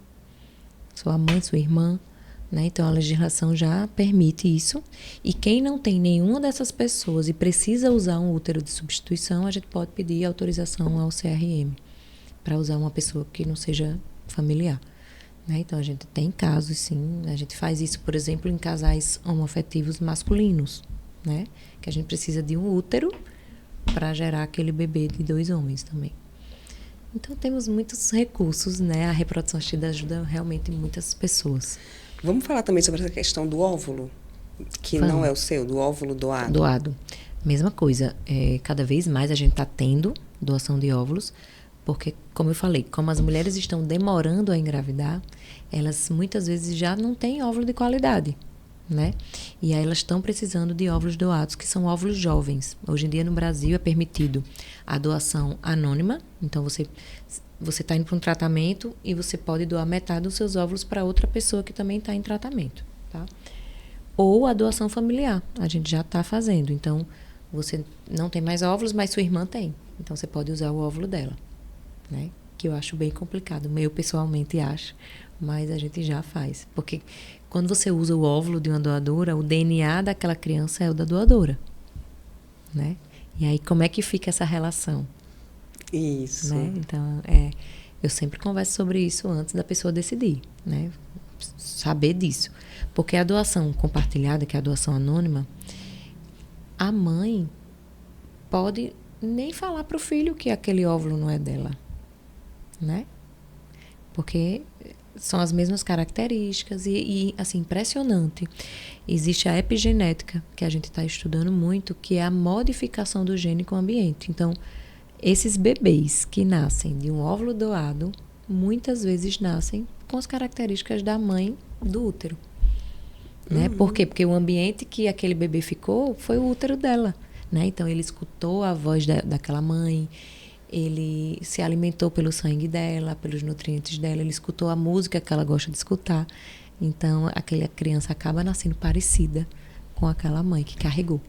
sua mãe, sua irmã, né? Então, a legislação já permite isso. E quem não tem nenhuma dessas pessoas e precisa usar um útero de substituição, a gente pode pedir autorização ao CRM para usar uma pessoa que não seja familiar, né? Então, a gente tem casos, sim. A gente faz isso, por exemplo, em casais homoafetivos masculinos, né? Que a gente precisa de um útero para gerar aquele bebê de 2 homens também. Então, temos muitos recursos, né? A reprodução assistida ajuda realmente muitas pessoas. Vamos falar também sobre essa questão do óvulo, que não é o seu, do óvulo doado. Doado. Mesma coisa. Cada vez mais a gente está tendo doação de óvulos, porque, como eu falei, como as mulheres estão demorando a engravidar, elas muitas vezes já não têm óvulo de qualidade, né? E aí elas estão precisando de óvulos doados, que são óvulos jovens. Hoje em dia no Brasil é permitido a doação anônima, então você está indo para um tratamento e você pode doar metade dos seus óvulos para outra pessoa que também está em tratamento, tá? Ou a doação familiar, a gente já está fazendo. Então, você não tem mais óvulos, mas sua irmã tem. Então, você pode usar o óvulo dela, né? Que eu acho bem complicado. Eu, pessoalmente, acho, mas a gente já faz. Porque quando você usa o óvulo de uma doadora, o DNA daquela criança é o da doadora, né? E aí, como é que fica essa relação? Isso. Né? Então, eu sempre converso sobre isso antes da pessoa decidir, né? Saber disso. Porque a doação compartilhada, que é a doação anônima, a mãe pode nem falar para o filho que aquele óvulo não é dela, né? Porque são as mesmas características e assim, impressionante. Existe a epigenética, que a gente está estudando muito, que é a modificação do gene com o ambiente. Então, esses bebês que nascem de um óvulo doado, muitas vezes nascem com as características da mãe do útero. Né? Por quê? Porque o ambiente que aquele bebê ficou foi o útero dela. Né? Então, ele escutou a voz daquela mãe, ele se alimentou pelo sangue dela, pelos nutrientes dela, ele escutou a música que ela gosta de escutar. Então, aquela criança acaba nascendo parecida com aquela mãe que carregou.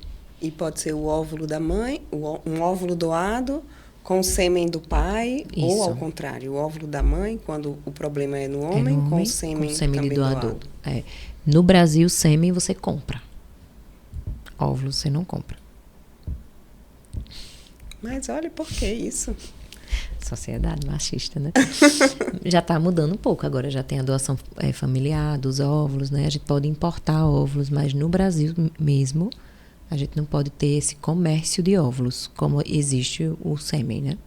E pode ser o óvulo da mãe, um óvulo doado, Com o sêmen do pai Isso. ou ao contrário, o óvulo da mãe, quando o problema é no homem, com o sêmen também de doador. doado. No Brasil, sêmen você compra. Óvulos você não compra. Mas olha, por que isso? Sociedade machista, né? Já está mudando um pouco. Agora já tem a doação familiar dos óvulos, né? A gente pode importar óvulos, mas no Brasil mesmo, a gente não pode ter esse comércio de óvulos, como existe o sêmen, né?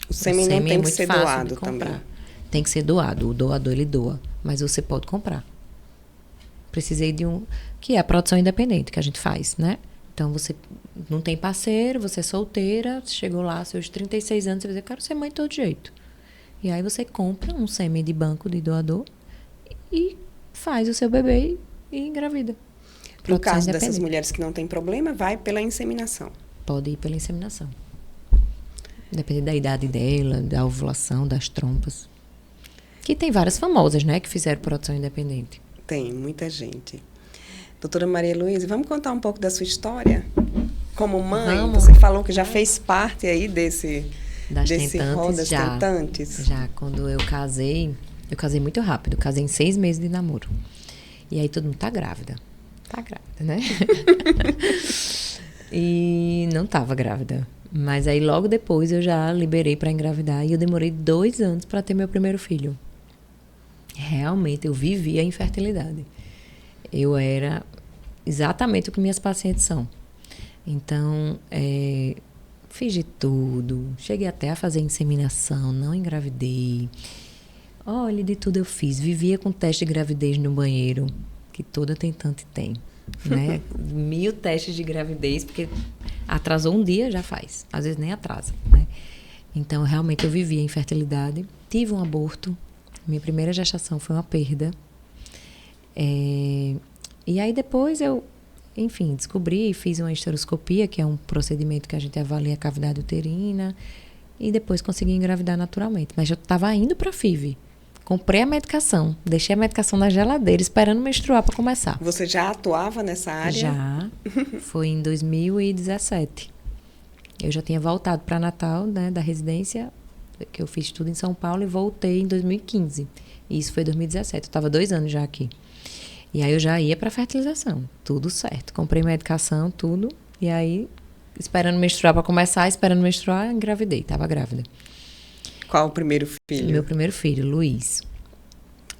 O sêmen não tem que ser doado também. Tem que ser doado. O doador, ele doa. Mas você pode comprar. Precisei de que é a produção independente que a gente faz, né? Então, você não tem parceiro, você é solteira, chegou lá, seus 36 anos, você vai dizer, eu quero ser mãe de todo jeito. E aí você compra um sêmen de banco de doador e faz o seu bebê e engravida. No caso dessas mulheres que não têm problema, vai pela inseminação. Pode ir pela inseminação. Depende da idade dela, da ovulação, das trompas. Que tem várias famosas, né, que fizeram produção independente. Tem, muita gente. Doutora Maria Luísa, vamos contar um pouco da sua história? Como mãe, você falou que já fez parte aí desse rol das tentantes. Já, quando eu casei muito rápido, casei em 6 meses de namoro. E aí todo mundo tá grávida, né? E não tava grávida. Mas aí logo depois eu já liberei para engravidar e eu demorei 2 anos para ter meu primeiro filho. Realmente eu vivi a infertilidade. Eu era exatamente o que minhas pacientes são. Então, fiz de tudo. Cheguei até a fazer inseminação, não engravidei. Olha, de tudo eu fiz. Vivia com teste de gravidez no banheiro, que toda tentante tem, né? 1000 testes de gravidez, porque atrasou um dia, já faz. Às vezes nem atrasa, né? Então, realmente, eu vivi a infertilidade. Tive um aborto. Minha primeira gestação foi uma perda. E aí depois eu, enfim, descobri e fiz uma esteroscopia, que é um procedimento que a gente avalia a cavidade uterina, e depois consegui engravidar naturalmente. Mas eu estava indo para a FIV. Comprei a medicação, deixei a medicação na geladeira, esperando menstruar para começar. Você já atuava nessa área? Já. Foi em 2017. Eu já tinha voltado para Natal, né, da residência, que eu fiz tudo em São Paulo, e voltei em 2015. E isso foi 2017. Eu estava 2 anos já aqui. E aí eu já ia para fertilização. Tudo certo. Comprei medicação, tudo. E aí, esperando menstruar para começar, esperando menstruar, engravidei. Estava grávida. Qual o primeiro filho? Meu primeiro filho, Luiz.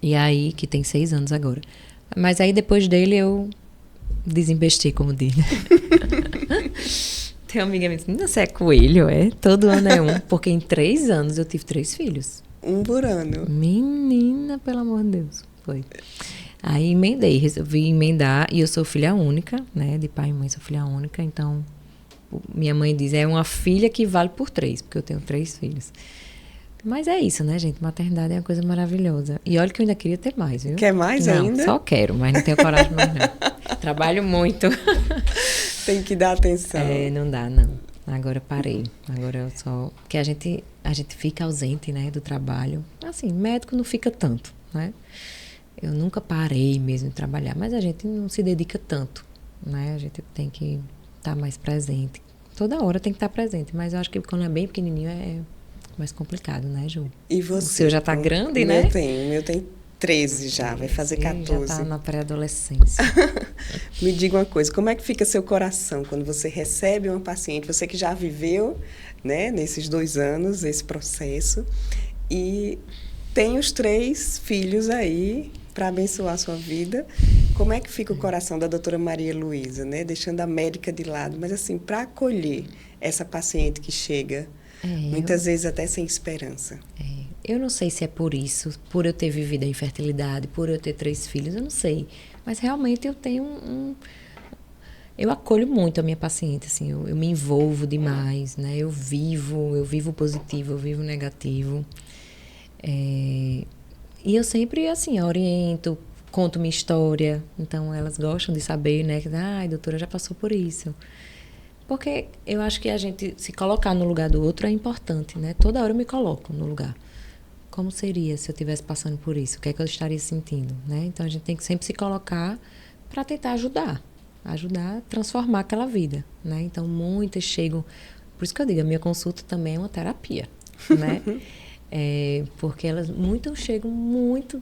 E aí, que tem 6 anos agora. Mas aí, depois dele, eu desinvesti, como diz. Tem uma amiga minha que diz, você é coelho, é? Todo ano é um. Porque em 3 anos eu tive 3 filhos. Um por ano. Menina, pelo amor de Deus. Foi. Aí emendei, resolvi emendar. E eu sou filha única, né? De pai e mãe, sou filha única. Então, minha mãe diz, é uma filha que vale por 3. Porque eu tenho 3 filhos. Mas é isso, né, gente? Maternidade é uma coisa maravilhosa. E olha que eu ainda queria ter mais, viu? Quer mais não, ainda? Só quero, mas não tenho coragem mais não. Trabalho muito. Tem que dar atenção. Não dá, não. Agora parei. Agora eu só... Porque a gente fica ausente, né, do trabalho. Assim, médico não fica tanto, né? Eu nunca parei mesmo de trabalhar, mas a gente não se dedica tanto, né? A gente tem que estar mais presente. Toda hora tem que estar presente, mas eu acho que quando é bem pequenininho é mais complicado, né, Ju? E você? O seu já está grande, né? O meu tem 13 já, vai fazer 14. Já está na pré-adolescência. Me diga uma coisa, como é que fica seu coração quando você recebe uma paciente, você que já viveu, né, nesses 2 anos, esse processo, e tem os 3 filhos aí para abençoar a sua vida. Como é que fica o coração da doutora Maria Luísa, né? Deixando a médica de lado, mas assim, para acolher essa paciente que chega, muitas vezes até sem esperança. Eu não sei se é por isso, por eu ter vivido a infertilidade, por eu ter 3 filhos, eu não sei. Mas realmente eu tenho eu acolho muito a minha paciente, assim, eu me envolvo demais, né? Eu vivo positivo, eu vivo negativo. E eu sempre, assim, oriento, conto minha história. Então, elas gostam de saber, né? Que, ai, doutora, já passou por isso. Porque eu acho que a gente se colocar no lugar do outro é importante, né? Toda hora eu me coloco no lugar. Como seria se eu estivesse passando por isso? O que é que eu estaria sentindo, né? Então, a gente tem que sempre se colocar para tentar ajudar a transformar aquela vida, né? Então, muitas chegam Por isso que eu digo, a minha consulta também é uma terapia, né? Porque elas chegam muito,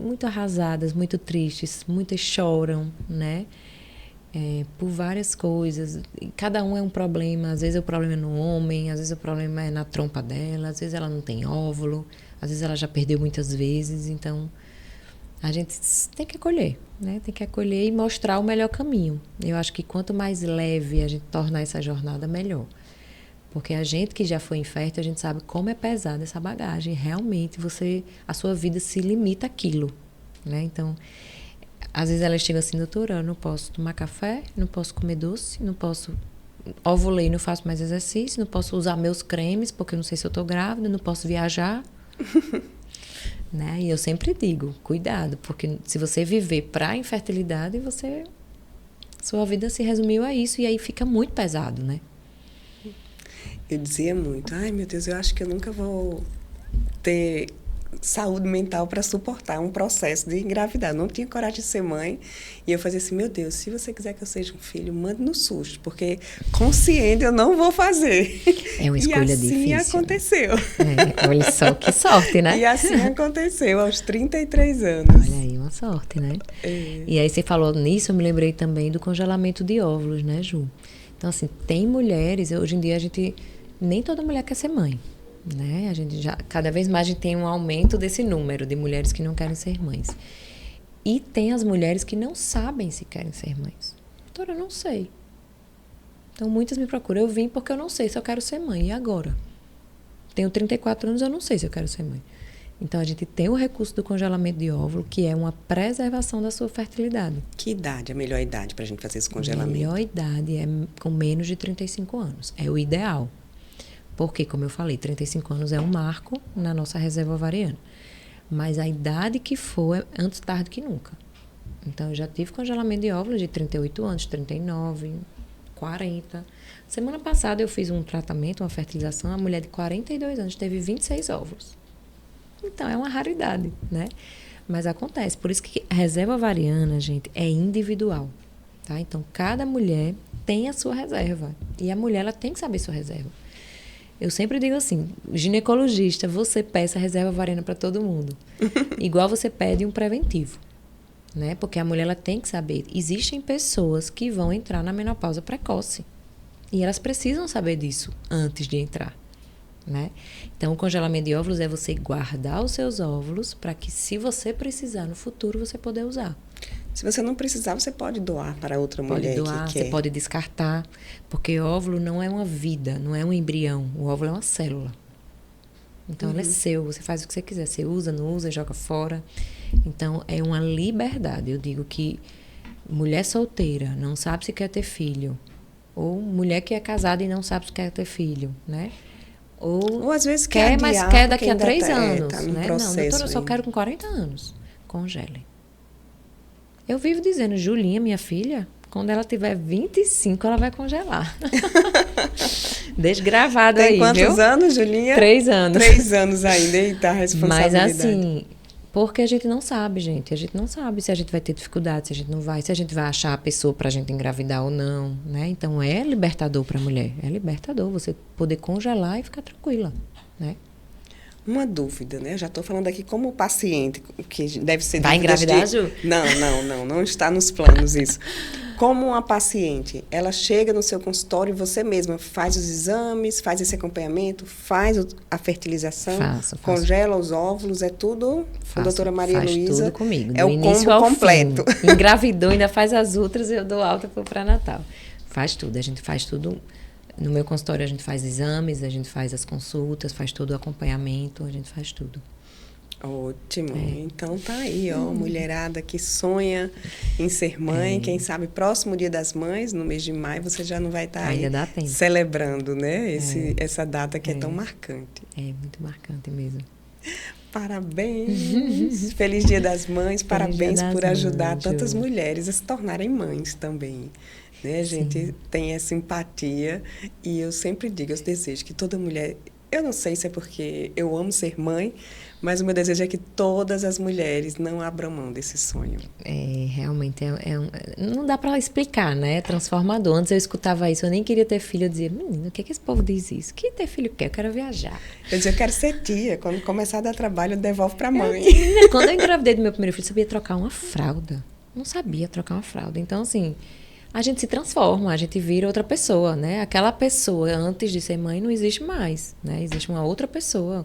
muito arrasadas, muito tristes, muitas choram, né? Por várias coisas. E cada um é um problema. Às vezes o problema é no homem, às vezes o problema é na trompa dela, às vezes ela não tem óvulo, às vezes ela já perdeu muitas vezes. Então, a gente tem que acolher, né? Tem que acolher e mostrar o melhor caminho. Eu acho que quanto mais leve a gente tornar essa jornada, melhor. Porque a gente que já foi infértil, a gente sabe como é pesada essa bagagem. Realmente, a sua vida se limita àquilo, né? Então, às vezes elas chegam assim, doutora, eu não posso tomar café, não posso comer doce, não posso ovulei, não faço mais exercício, não posso usar meus cremes, porque eu não sei se eu tô grávida, não posso viajar. Né? E eu sempre digo, cuidado, porque se você viver para infertilidade, sua vida se resumiu a isso, e aí fica muito pesado, né? Eu dizia muito, ai meu Deus, eu acho que eu nunca vou ter saúde mental para suportar um processo de engravidar. Não tinha coragem de ser mãe. E eu fazia assim, meu Deus, se você quiser que eu seja um filho, mande no SUS, porque consciente eu não vou fazer. É uma escolha difícil. E assim aconteceu. Olha só que sorte, né? E assim aconteceu, aos 33 anos. Olha aí, uma sorte, né? E aí você falou nisso, eu me lembrei também do congelamento de óvulos, né, Ju? Então, assim, tem mulheres, hoje em dia nem toda mulher quer ser mãe. Né? Cada vez mais a gente tem um aumento desse número de mulheres que não querem ser mães. E tem as mulheres que não sabem se querem ser mães. Doutora, eu não sei. Então, muitas me procuram. Eu vim porque eu não sei se eu quero ser mãe. E agora? Tenho 34 anos, eu não sei se eu quero ser mãe. Então, a gente tem o recurso do congelamento de óvulo, que é uma preservação da sua fertilidade. Que idade? A melhor idade para a gente fazer esse congelamento? A melhor idade é com menos de 35 anos. É o ideal. Porque, como eu falei, 35 anos é um marco na nossa reserva ovariana. Mas a idade que for é antes tarde que nunca. Então, eu já tive congelamento de óvulos de 38 anos, 39, 40. Semana passada eu fiz um tratamento, uma fertilização, a mulher de 42 anos teve 26 óvulos. Então, é uma raridade, né? Mas acontece. Por isso que a reserva ovariana, gente, é individual. Tá? Então, cada mulher tem a sua reserva. E a mulher, ela tem que saber sua reserva. Eu sempre digo assim, ginecologista, você peça reserva ovariana para todo mundo. Igual você pede um preventivo, né? Porque a mulher ela tem que saber. Existem pessoas que vão entrar na menopausa precoce. E elas precisam saber disso antes de entrar, né? Então, o congelamento de óvulos é você guardar os seus óvulos para que, se você precisar no futuro, você poder usar. Se você não precisar, você pode doar para outra mulher que quer. Pode doar, você pode descartar, porque óvulo não é uma vida, não é um embrião. O óvulo é uma célula. Então, ela é seu, você faz o que você quiser. Você usa, não usa, joga fora. Então, é uma liberdade. Eu digo que mulher solteira não sabe se quer ter filho, ou mulher que é casada e não sabe se quer ter filho, né? Ou às vezes quer, mas quer daqui a 3 anos. Tá né? Não, doutora, eu só quero com 40 anos. Congele. Eu vivo dizendo, Julinha, minha filha, quando ela tiver 25, ela vai congelar. Deixa gravado aí, viu? Tem quantos anos, Julinha? 3 anos. 3 anos ainda, eita, a responsabilidade. Mas assim, porque a gente não sabe, gente. A gente não sabe se a gente vai ter dificuldade, se a gente não vai, se a gente vai achar a pessoa pra gente engravidar ou não, né? Então, é libertador pra mulher. É libertador você poder congelar e ficar tranquila, né? Uma dúvida, né? Eu já estou falando aqui como paciente, que deve ser... Vai engravidar, Ju? Não está nos planos isso. Como uma paciente, ela chega no seu consultório e você mesma faz os exames, faz esse acompanhamento, faz a fertilização, faço. Congela os óvulos, é tudo com a doutora Maria Luísa. Faz tudo comigo, é o combo completo. Fim. Engravidou, ainda faz as outras e eu dou alta para o pré-natal. Faz tudo, a gente faz tudo. No meu consultório a gente faz exames, a gente faz as consultas, faz todo o acompanhamento, a gente faz tudo. Ótimo. Então tá aí, ó, mulherada que sonha em ser mãe, quem sabe próximo Dia das Mães, no mês de maio, você já não vai estar aí celebrando, né? Essa data que é tão marcante. É muito marcante mesmo. Parabéns! Feliz Dia das Mães, parabéns por ajudar tantas mulheres a se tornarem mães também. Né? A gente tem essa empatia e eu sempre digo, eu desejo que toda mulher... Eu não sei se é porque eu amo ser mãe, Mas o meu desejo é que todas as mulheres não abram mão desse sonho. Realmente não dá para explicar, né? É transformador. Antes eu escutava isso, eu nem queria ter filho. Eu dizia, menino, o que é que esse povo diz isso? Que ter filho quer? Eu quero viajar. Eu dizia, eu quero ser tia. Quando começar a dar trabalho, eu devolvo para a mãe. Quando eu engravidei do meu primeiro filho, eu sabia trocar uma fralda. Não sabia trocar uma fralda. Então, assim, a gente se transforma, a gente vira outra pessoa, né? Aquela pessoa, antes de ser mãe, não existe mais, né? Existe uma outra pessoa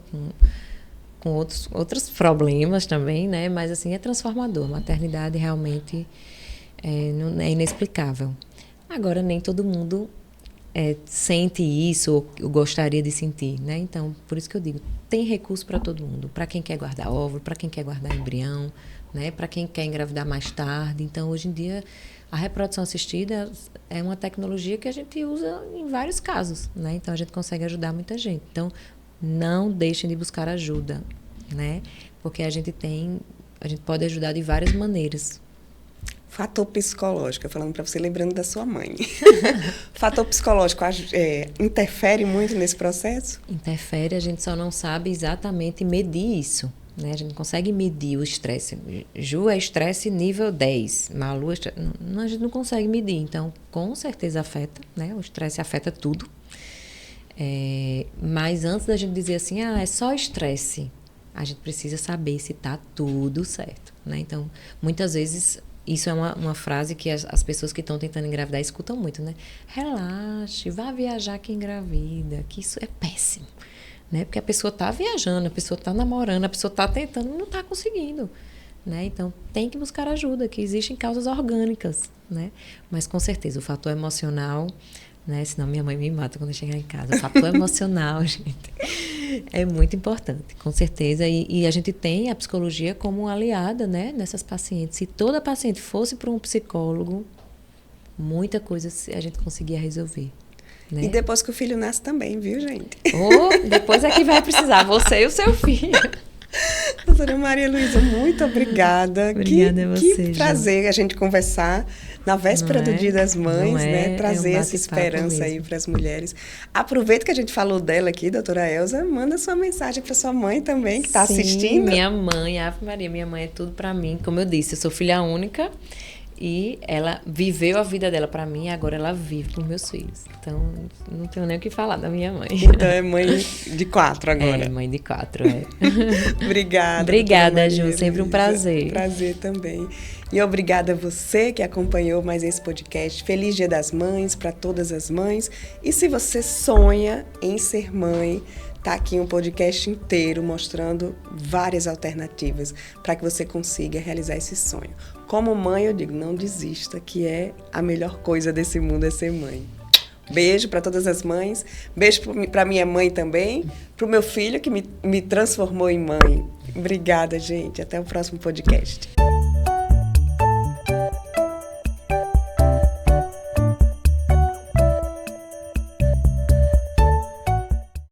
com outros problemas também, né? Mas, assim, é transformador. A maternidade realmente é inexplicável. Agora, nem todo mundo sente isso ou gostaria de sentir, né? Então, por isso que eu digo, tem recurso para todo mundo. Para quem quer guardar óvulo, para quem quer guardar embrião, né? Para quem quer engravidar mais tarde. Então, hoje em dia, a reprodução assistida é uma tecnologia que a gente usa em vários casos, né? Então, a gente consegue ajudar muita gente. Então, não deixem de buscar ajuda, né? Porque a gente pode ajudar de várias maneiras. Fator psicológico, falando para você, lembrando da sua mãe. Fator psicológico interfere muito nesse processo? Interfere, a gente só não sabe exatamente medir isso, né? A gente não consegue medir o estresse. Ju é estresse nível 10, Malu a gente não consegue medir. Então, com certeza afeta, né? O estresse afeta tudo. Mas antes da gente dizer assim, é só estresse, a gente precisa saber se está tudo certo, né? Então, muitas vezes, isso é uma frase que as pessoas que estão tentando engravidar escutam muito, né? Relaxe, vá viajar que engravida, que isso é péssimo, né? Porque a pessoa está viajando, a pessoa está namorando, a pessoa está tentando e não está conseguindo, né? Então, tem que buscar ajuda, que existem causas orgânicas, né? Mas, com certeza, o fator emocional, né? Senão minha mãe me mata quando eu chegar em casa. O fator emocional, gente, é muito importante, com certeza. E a gente tem a psicologia como aliada, né, nessas pacientes. Se toda paciente fosse para um psicólogo, muita coisa a gente conseguia resolver, né? E depois que o filho nasce também, viu, gente? Depois é que vai precisar, você e o seu filho. Doutora Maria Luísa, muito obrigada. Obrigada a você, que prazer a gente conversar na véspera do Dia das Mães, né? Trazer essa esperança aí para as mulheres. Aproveita que a gente falou dela aqui, doutora Elza, manda sua mensagem para sua mãe também, que está assistindo. Minha mãe, Ave Maria, minha mãe é tudo para mim. Como eu disse, eu sou filha única e ela viveu a vida dela para mim e agora ela vive com meus filhos. Então, não tenho nem o que falar da minha mãe. Então, é mãe de 4 agora. É, mãe de 4, Obrigada. Obrigada, Ju. Sempre um prazer. Prazer também. E obrigada a você que acompanhou mais esse podcast. Feliz Dia das Mães para todas as mães. E se você sonha em ser mãe, tá aqui um podcast inteiro mostrando várias alternativas para que você consiga realizar esse sonho. Como mãe, eu digo, não desista, que é a melhor coisa desse mundo é ser mãe. Beijo para todas as mães. Beijo para minha mãe também. Para o meu filho que me transformou em mãe. Obrigada, gente. Até o próximo podcast.